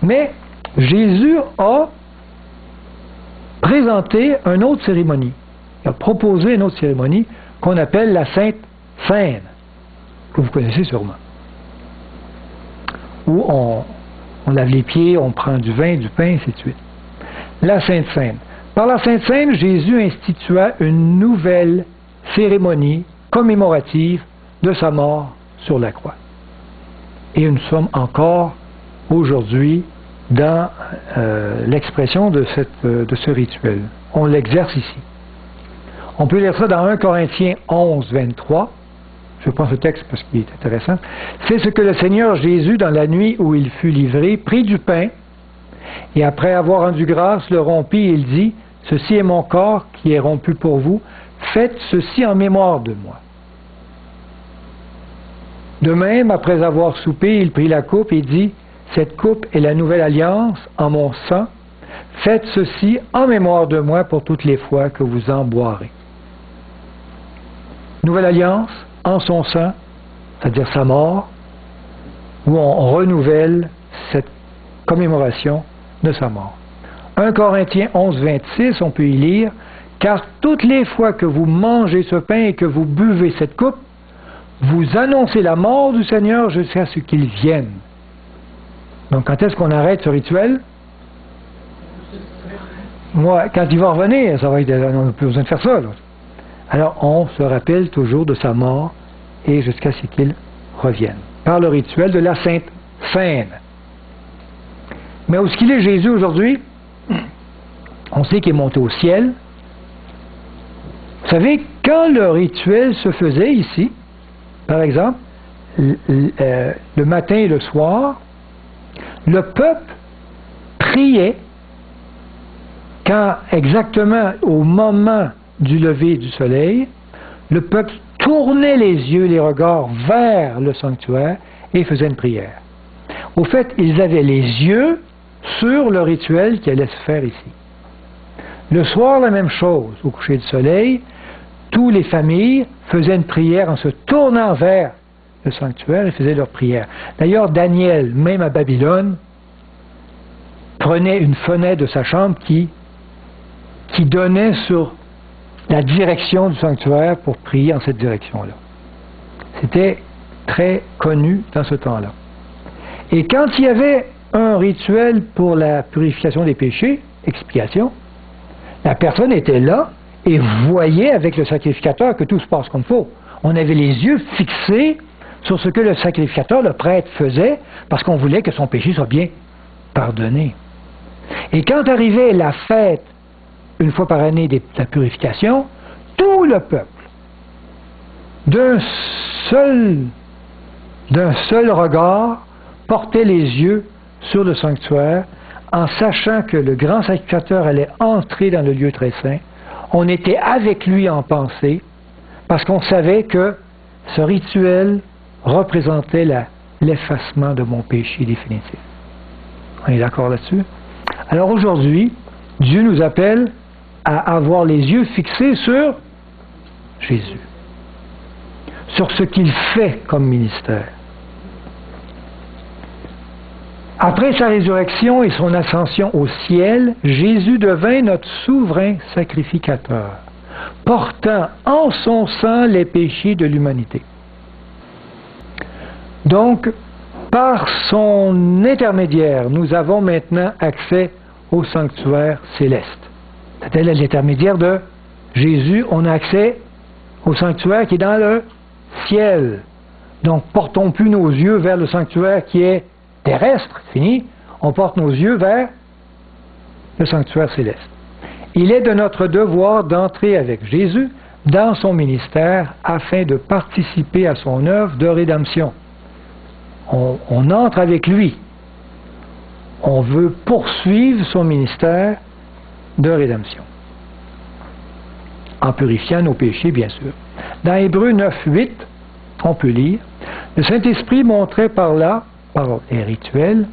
Mais Jésus a présenté une autre cérémonie. Il a proposé une autre cérémonie qu'on appelle la Sainte Seine, que vous connaissez sûrement. Où on lave les pieds, on prend du vin, du pain, ainsi de suite. La Sainte Seine. Par la Sainte Seine, Jésus institua une nouvelle cérémonie commémorative de sa mort sur la croix. Et nous sommes encore aujourd'hui dans l'expression de ce rituel. On l'exerce ici. On peut lire ça dans 1 Corinthiens 11, 23. Je prends ce texte parce qu'il est intéressant. C'est ce que le Seigneur Jésus, dans la nuit où il fut livré, prit du pain, et après avoir rendu grâce, le rompit, et il dit, « Ceci est mon corps qui est rompu pour vous. Faites ceci en mémoire de moi. » De même, après avoir soupé, il prit la coupe et dit, « Cette coupe est la nouvelle alliance en mon sang. Faites ceci en mémoire de moi pour toutes les fois que vous en boirez. » Nouvelle alliance en son sang, c'est-à-dire sa mort, où on renouvelle cette commémoration de sa mort. 1 Corinthiens 11, 26, on peut y lire, « Car toutes les fois que vous mangez ce pain et que vous buvez cette coupe, vous annoncez la mort du Seigneur jusqu'à ce qu'il vienne. » Donc, quand est-ce qu'on arrête ce rituel? Moi, quand il va revenir, ça va être, on n'a plus besoin de faire ça. Là. Alors, on se rappelle toujours de sa mort et jusqu'à ce qu'il revienne. Par le rituel de la Sainte Seine. Mais où est-ce qu'il est Jésus aujourd'hui? On sait qu'il est monté au ciel. Vous savez, quand le rituel se faisait ici, par exemple, le matin et le soir, le peuple priait quand exactement au moment du lever du soleil, le peuple tournait les yeux, les regards vers le sanctuaire et faisait une prière. Au fait, ils avaient les yeux sur le rituel qui allait se faire ici. Le soir, la même chose. Au coucher du soleil, toutes les familles faisaient une prière en se tournant vers le sanctuaire et faisaient leur prière. D'ailleurs, Daniel, même à Babylone, prenait une fenêtre de sa chambre qui donnait sur la direction du sanctuaire pour prier en cette direction-là. C'était très connu dans ce temps-là. Et quand il y avait un rituel pour la purification des péchés, expiation, la personne était là et voyait avec le sacrificateur que tout se passe comme il faut. On avait les yeux fixés sur ce que le sacrificateur, le prêtre, faisait parce qu'on voulait que son péché soit bien pardonné. Et quand arrivait la fête, une fois par année, de la purification, tout le peuple, d'un seul regard, portait les yeux sur le sanctuaire, en sachant que le grand sacrificateur allait entrer dans le lieu très saint. On était avec lui en pensée, parce qu'on savait que ce rituel représentait l'effacement de mon péché définitif. On est d'accord là-dessus? Alors aujourd'hui, Dieu nous appelle à avoir les yeux fixés sur Jésus, sur ce qu'il fait comme ministère. Après sa résurrection et son ascension au ciel, Jésus devint notre souverain sacrificateur, portant en son sang les péchés de l'humanité. Donc, par son intermédiaire, nous avons maintenant accès au sanctuaire céleste. C'est-à-dire l'intermédiaire de Jésus, on a accès au sanctuaire qui est dans le ciel. Donc, portons plus nos yeux vers le sanctuaire qui est terrestre, fini. On porte nos yeux vers le sanctuaire céleste. Il est de notre devoir d'entrer avec Jésus dans son ministère afin de participer à son œuvre de rédemption. On entre avec lui. On veut poursuivre son ministère de rédemption. En purifiant nos péchés, bien sûr. Dans Hébreux 9, 8, on peut lire, le Saint-Esprit montrait par là, par les rituels,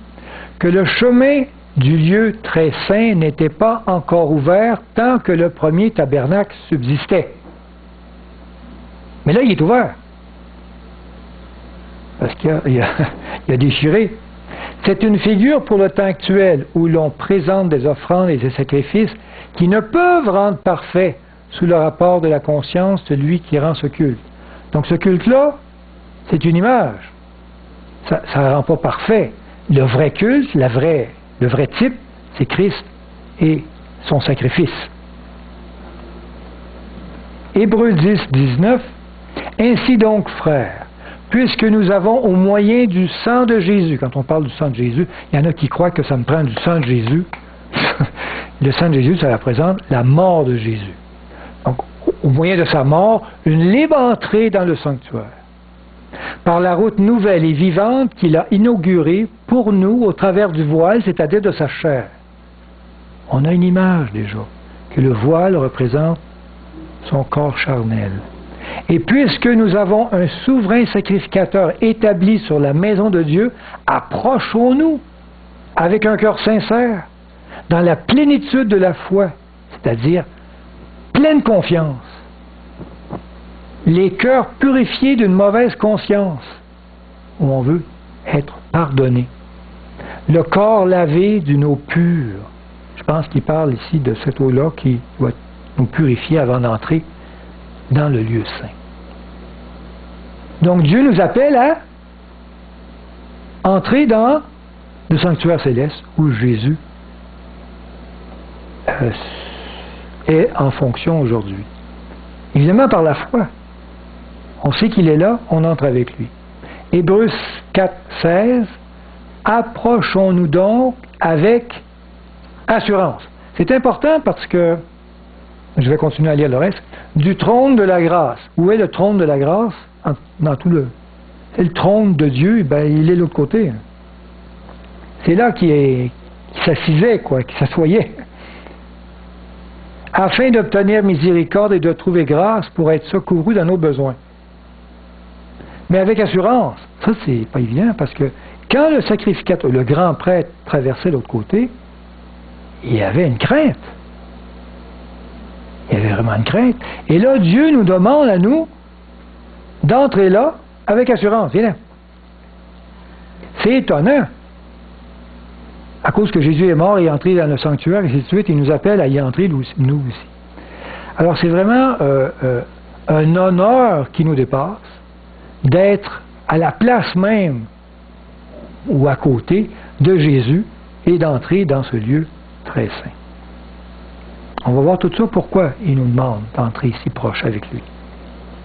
que le chemin du lieu très saint n'était pas encore ouvert tant que le premier tabernacle subsistait. Mais là, il est ouvert. Parce qu'il a déchiré. C'est une figure pour le temps actuel où l'on présente des offrandes et des sacrifices qui ne peuvent rendre parfait sous le rapport de la conscience de lui qui rend ce culte. Donc ce culte-là, c'est une image. Ça ne rend pas parfait. Le vrai culte, le vrai type, c'est Christ et son sacrifice. Hébreux 10, 19. Ainsi donc, frères, puisque nous avons au moyen du sang de Jésus, quand on parle du sang de Jésus, il y en a qui croient que ça me prend du sang de Jésus. Le sang de Jésus, ça représente la mort de Jésus. Donc, au moyen de sa mort, une libre entrée dans le sanctuaire. Par la route nouvelle et vivante qu'il a inaugurée pour nous au travers du voile, c'est-à-dire de sa chair. On a une image déjà, que le voile représente son corps charnel. Et puisque nous avons un souverain sacrificateur établi sur la maison de Dieu, approchons-nous avec un cœur sincère, dans la plénitude de la foi, c'est-à-dire pleine confiance, les cœurs purifiés d'une mauvaise conscience, où on veut être pardonné, le corps lavé d'une eau pure. Je pense qu'il parle ici de cette eau-là qui doit nous purifier avant d'entrer dans le lieu saint. Donc Dieu nous appelle à entrer dans le sanctuaire céleste où Jésus est en fonction aujourd'hui. Évidemment par la foi. On sait qu'il est là, on entre avec lui. Hébreux 4, 16. Approchons-nous donc avec assurance. C'est important parce que, je vais continuer à lire le reste, du trône de la grâce. Où est le trône de la grâce? Dans tout le... C'est le trône de Dieu, ben, il est de l'autre côté. C'est là qu'il s'assisait, qu'il s'assoyait. Afin d'obtenir miséricorde et de trouver grâce pour être secouru dans nos besoins. Mais avec assurance. Ça, c'est pas évident parce que quand le sacrificateur, le grand prêtre, traversait l'autre côté, il y avait une crainte. Il y avait vraiment une crainte. Et là, Dieu nous demande à nous d'entrer là avec assurance. Viens là. C'est étonnant. À cause que Jésus est mort et est entré dans le sanctuaire, et ainsi de suite, il nous appelle à y entrer nous aussi. Alors c'est vraiment un honneur qui nous dépasse d'être à la place même ou à côté de Jésus et d'entrer dans ce lieu très saint. On va voir tout ça pourquoi il nous demande d'entrer si proche avec lui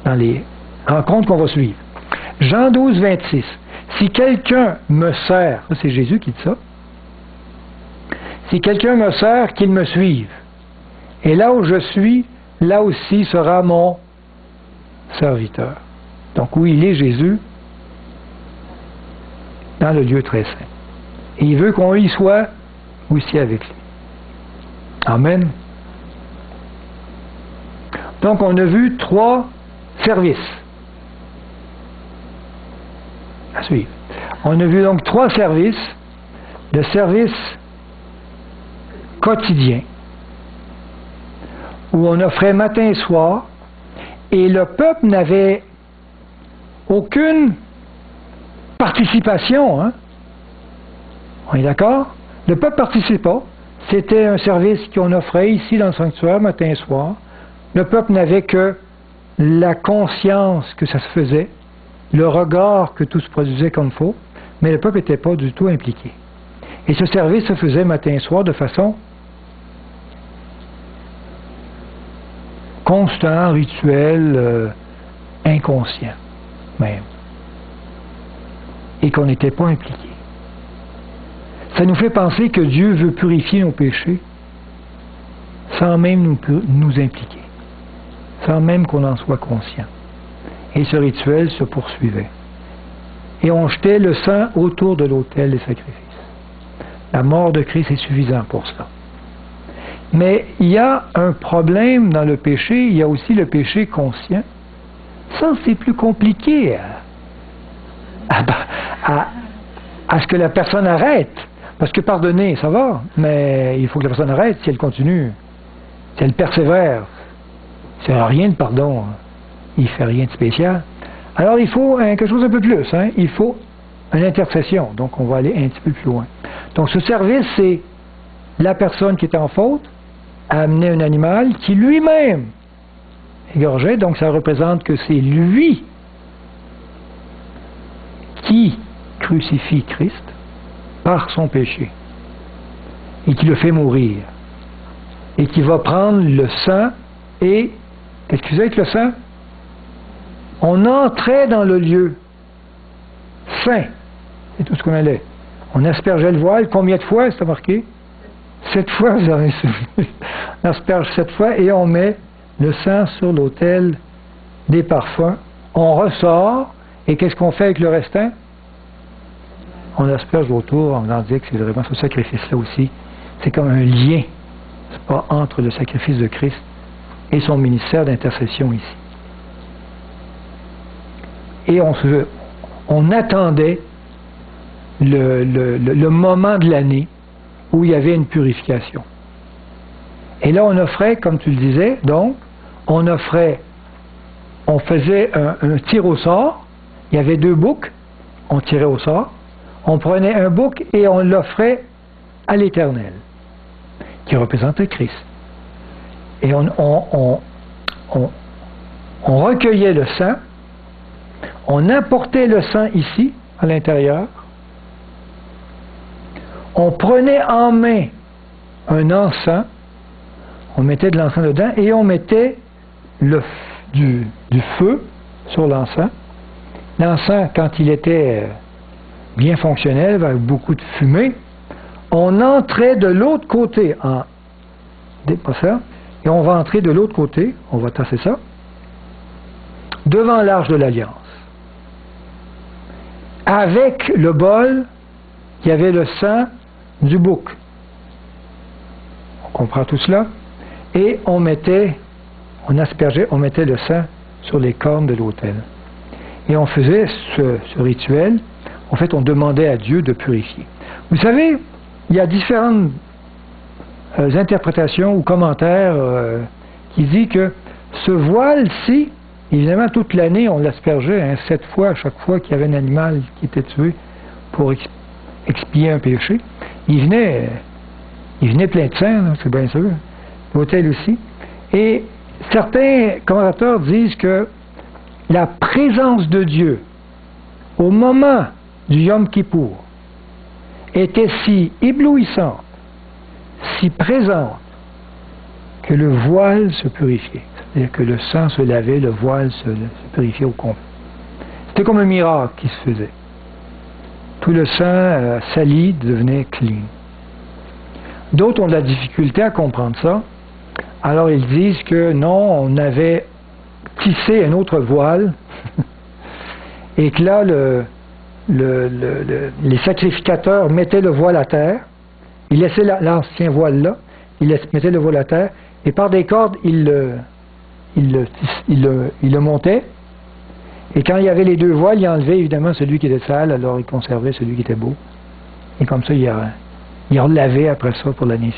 dans les rencontres qu'on va suivre. Jean 12, 26. Si quelqu'un me sert, ça c'est Jésus qui dit ça, si quelqu'un me sert, qu'il me suive. Et là où je suis, là aussi sera mon serviteur. Donc où il est Jésus, dans le lieu très saint. Et il veut qu'on y soit aussi avec lui. Amen. Donc on a vu 3 services. À suivre. On a vu donc 3 services. Le service quotidien, où on offrait matin et soir, et le peuple n'avait aucune participation. Hein? On est d'accord? Le peuple ne participait pas. C'était un service qu'on offrait ici dans le sanctuaire, matin et soir. Le peuple n'avait que la conscience que ça se faisait, le regard que tout se produisait comme il faut, mais le peuple n'était pas du tout impliqué. Et ce service se faisait matin et soir de façon constant, rituel, inconscient même. Et qu'on n'était pas impliqué. Ça nous fait penser que Dieu veut purifier nos péchés sans même nous impliquer, sans même qu'on en soit conscient. Et ce rituel se poursuivait. Et on jetait le sang autour de l'autel des sacrifices. La mort de Christ est suffisante pour cela. Mais il y a un problème dans le péché, il y a aussi le péché conscient. Ça, c'est plus compliqué à ce que la personne arrête. Parce que pardonner, ça va, mais il faut que la personne arrête si elle continue, si elle persévère. Ça n'a rien de pardon, il ne fait rien de spécial. Alors il faut quelque chose un peu plus, hein? Il faut une intercession. Donc, on va aller un petit peu plus loin. Donc, ce service, c'est la personne qui est en faute a amené un animal qui lui-même égorgeait. Donc, ça représente que c'est lui qui crucifie Christ par son péché et qui le fait mourir. Et qui va prendre le sang et... Qu'est-ce qu'il faisait avec le sang? On entrait dans le lieu saint. C'est tout ce qu'on allait. On aspergeait le voile. Combien de fois, c'est marqué? 7 fois, vous avez on asperge 7 fois et on met le sang sur l'autel des parfums. On ressort et qu'est-ce qu'on fait avec le restant? On asperge autour en disant que c'est vraiment ce sacrifice-là aussi. C'est comme un lien. C'est pas entre le sacrifice de Christ et son ministère d'intercession ici. Et on attendait le moment de l'année où il y avait une purification. Et là, on offrait, comme tu le disais, donc, on faisait un tir au sort. Il y avait 2 boucs, on tirait au sort. On prenait un bouc et on l'offrait à l'Éternel, qui représentait Christ. Et on recueillait le sang, on apportait le sang ici, à l'intérieur, on prenait en main un encens, on mettait de l'encens dedans et on mettait du feu sur l'encens. L'encens, quand il était bien fonctionnel, avec beaucoup de fumée, on entrait de l'autre côté, pas ça, et on va entrer de l'autre côté, on va tasser ça, devant l'arche de l'Alliance. Avec le bol, il y avait le sang du bouc. On comprend tout cela? Et on aspergeait, on mettait le sang sur les cornes de l'autel. Et on faisait ce rituel. En fait, on demandait à Dieu de purifier. Vous savez, il y a différentes interprétations ou commentaires qui disent que ce voile-ci, évidemment, toute l'année, on l'aspergeait 7 fois à chaque fois qu'il y avait un animal qui était tué pour expier un péché. Il venait plein de sang, c'est bien sûr. L'autel aussi. Et certains commentateurs disent que la présence de Dieu au moment du Yom Kippour était si éblouissante, si présente, que le voile se purifiait. C'est-à-dire que le sang se lavait, le voile se purifiait au complet. C'était comme un miracle qui se faisait. Tout le sang sali devenait clean. D'autres ont de la difficulté à comprendre ça. Alors ils disent que non, on avait tissé un autre voile et que là, les sacrificateurs mettaient le voile à terre, ils laissaient l'ancien voile là, ils mettaient le voile à terre, et par des cordes, ils le montaient, et quand il y avait les 2 voiles, ils enlevaient évidemment celui qui était sale, alors ils conservaient celui qui était beau, et comme ça, ils relavaient après ça pour l'année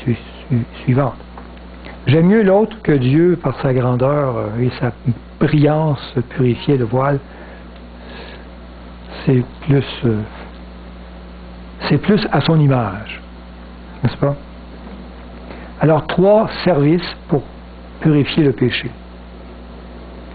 suivante. J'aime mieux l'autre que Dieu, par sa grandeur et sa brillance, purifier le voile. C'est plus à son image, n'est-ce pas? Alors, 3 services pour purifier le péché.